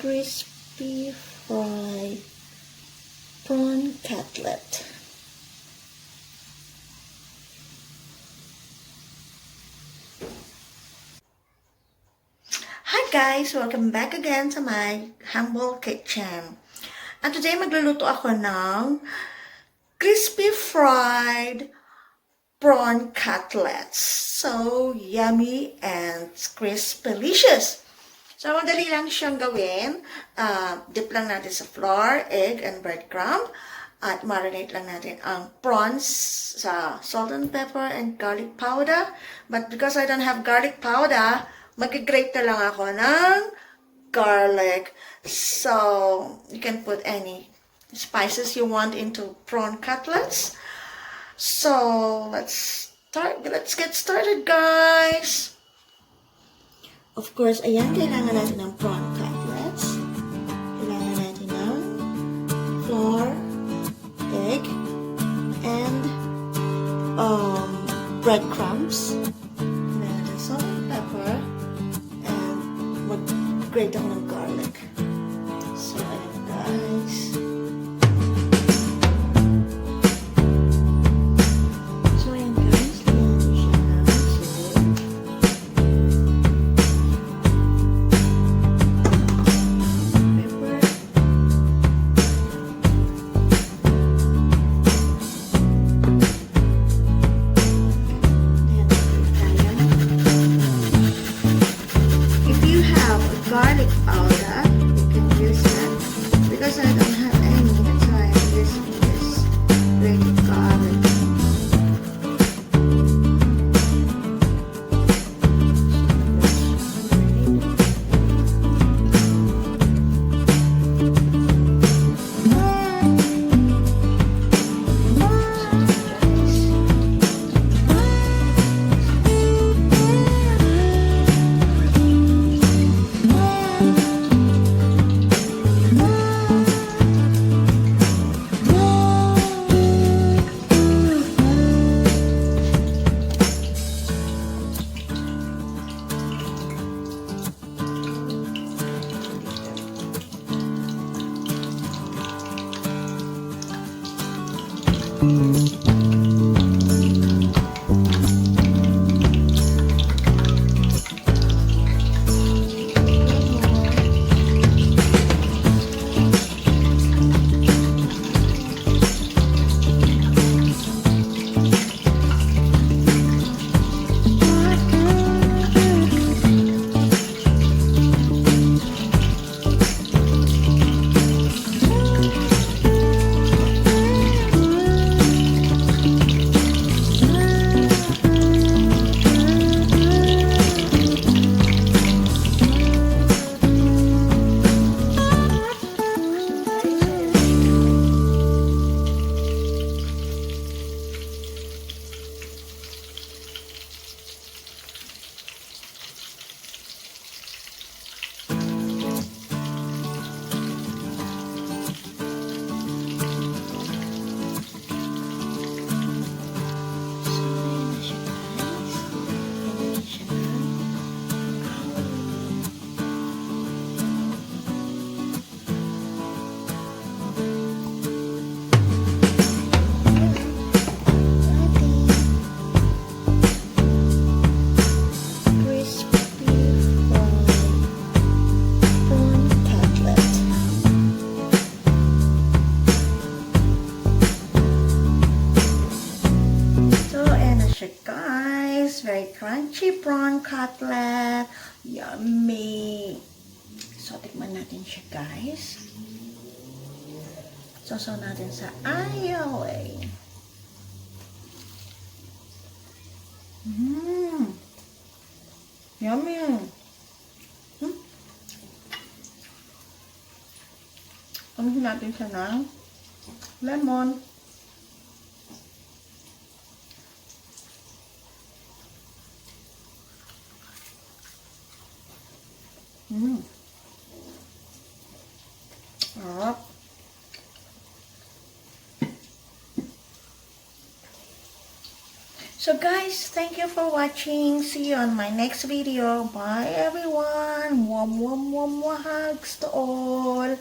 crispy fried prawn cutlet. Hi guys! Welcome back again to my humble kitchen. At today magluluto ako ng crispy fried prawn cutlets. So yummy and crispy-licious. So madali lang siyang gawin. Dip lang natin sa flour, egg, and breadcrumb. At marinate lang natin ang prawns sa salt and pepper and garlic powder. But because I don't have garlic powder, mag-grate na lang ako ng garlic. So you can put any spices you want into prawn cutlets. So let's get started, guys. Of course, ayan, kailangan natin ng prawn cutlets. Kailangan natin ng flour, egg, and breadcrumbs. Kailangan natin salt and pepper, and mag-grate ako ng garlic. So, ayan, guys. Garlic powder, you can use that. Because I don't have any, that's why I'm using this grated garlic. Guys, very crunchy prawn cutlet. Yummy. So, tikman natin siya, guys. Sasaw natin sa ayaw eh. Yummy. Pagkain natin siya ng lemon. Sarap. So guys, thank you for watching. See you on my next video. Bye everyone. Hugs to all.